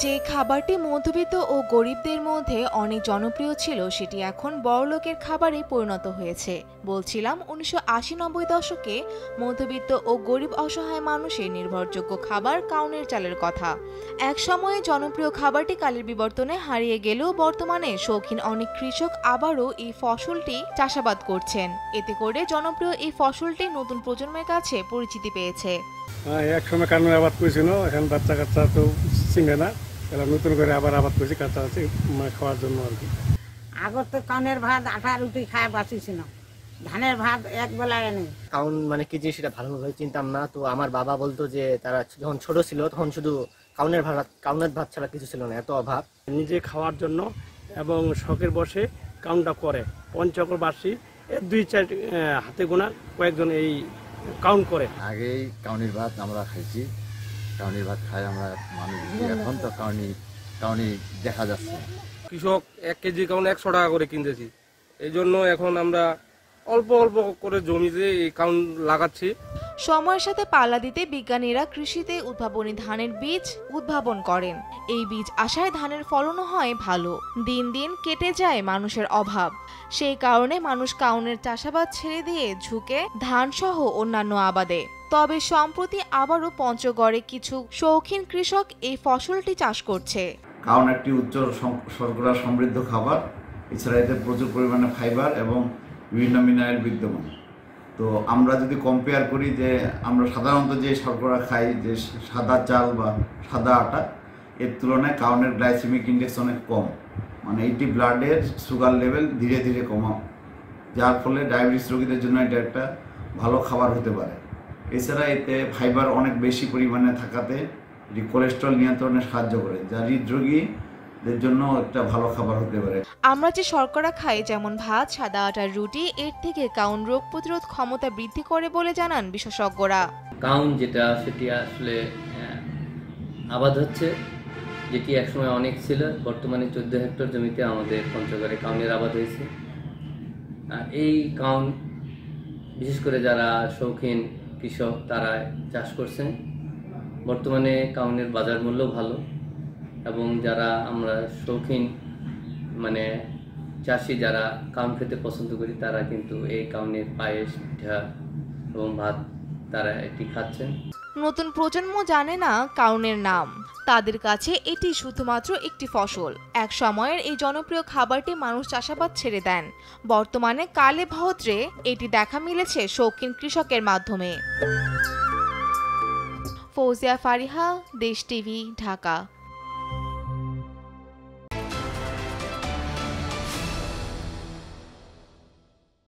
যে খাবারটি মধ্যবিত্ত ও গরিবদের মধ্যে অনেক জনপ্রিয় ছিল সেটি এখন বড়লোকের খাবারে পরিণত হয়েছে। বলছিলাম 1980-90 দশকে মধ্যবিত্ত ও গরিব অসহায় মানুষের নির্ভরযোগ্য খাবার কাউনের চালের কথা। এক সময়ে জনপ্রিয় খাবারটি কালের বিবর্তনে হারিয়ে গেলেও বর্তমানে শৌখিন অনেক কৃষক আবারও এই ফসলটি চাষাবাদ করছেন। এতে করে জনপ্রিয় এই ফসলটি নতুন প্রজন্মের কাছে পরিচিতি পেয়েছে। এক সময় কাউনের আবাদ করেছিল, এখন বাচ্চা কাচ্চা তো চিনে না, এরা নতুন করে আবার আবাদ করেছি কাঁচা আছে খাওয়ার জন্য আর কি। আগর তো কাউনের ভাত আটা রুটি খায় বাঁচিছিল, ধানের ভাত এক বেলা এনে। কাউন মানে কি জিনিস সেটা ভালোভাবে চিনতাম না, তো আমার বাবা বলতো যে তারা যখন ছোট ছিল তখন শুধু কাউনের ভাত ছাড়া কিছু ছিল না, এত অভাব। নিজে খাওয়ার জন্য এবং শখের বসে কাউনটা করে। পঞ্চকর বার্ষি 2-4 হাতে গোনা কয়েকজন এই কাউন্ট করে। আগেই কাউনির ভাত আমরা খাইছি, কাউনির ভাত খাই আমরা মানুষ। এখন তো কাউনি দেখা যাচ্ছে। কৃষক 1 কেজি কাউন 100 টাকা করে কিনতেছি, এই জন্য এখন আমরা অল্প অল্প করে জমিতে এই কাউন লাগাচ্ছি। সময়ের সাথে পাল্লা দিতে বিজ্ঞানীরা কৃষিতে উদ্ভাবনী ধানের বীজ উদ্ভাবন করেন। এই বীজ আসায় ধানের ফলনও হয় ভালো। দিন দিন কেটে যায় মানুষের অভাব। সেই কারণে মানুষ কাউনের চাষাবাদ ছেড়ে দিয়ে ঝুঁকে ধান সহ অন্যান্য আবাদে। তবে সম্প্রতি আবারও পঞ্চগড়ে কিছু শৌখিন কৃষক এই ফসলটি চাষ করছে। কাউন একটি উচ্চ শর্করা সমৃদ্ধ খাবার, এছাড়া এতে প্রচুর পরিমাণে ফাইবার এবং বিভিন্ন মিনারেল বিদ্যমান। তো আমরা যদি কম্পেয়ার করি যে আমরা সাধারণত যে শর্করা খাই, যে সাদা চাল বা সাদা আটা, এর তুলনায় কাউনের গ্লাইসেমিক ইন্ডেক্স অনেক কম, মানে এটি ব্লাডের সুগার লেভেল ধীরে ধীরে কমায়, যার ফলে ডায়াবেটিস রোগীদের জন্য এটা একটা ভালো খাবার হতে পারে। এছাড়া এতে ফাইবার অনেক বেশি পরিমাণে থাকাতে এটি কোলেস্ট্রল নিয়ন্ত্রণে সাহায্য করে, যা হৃদরোগীদের জন্য একটা ভালো খাবার হতে পারে। আমরা যে শর্করা খাই, যেমন ভাত, সাদা আটার রুটি, এর থেকে কাউন রোগ প্রতিরোধ ক্ষমতা বৃদ্ধি করে বলে জানান বিশেষজ্ঞরা। কাউন যেটা সেটি আসলে আবাদ হচ্ছে, যেটি একসময় অনেক ছিল, বর্তমানে 14 হেক্টর জমিতে আমাদের পঞ্চগড়ে কাউনের আবাদ হয়েছে। এই কাউন বিশেষ করে যারা শৌখিন কৃষক তারা চাষ করছেন। বর্তমানে কাউনের বাজার মূল্য ভালো, এবং যারা আমরা শৌখিন মানে চাষি যারা কাউন খেতে পছন্দ করি তারা কিন্তু এই কাউনের পায়েস, পিঠা এবং ভাত তারা এটি খাচ্ছেন। নতুন প্রজন্ম জানে না কাউনের নাম, তাদের কাছে এটি শুধুমাত্র একটি ফসল। এক সময়ের এই জনপ্রিয় খাবারটি মানুষ চাষাবাদ ছেড়ে দেন। বর্তমানে কালে ভদ্রে এটি দেখা মিলেছে শৌখিন কৃষকের মাধ্যমে। ফৌজিয়া ফারিহা, দেশ টিভি, ঢাকা।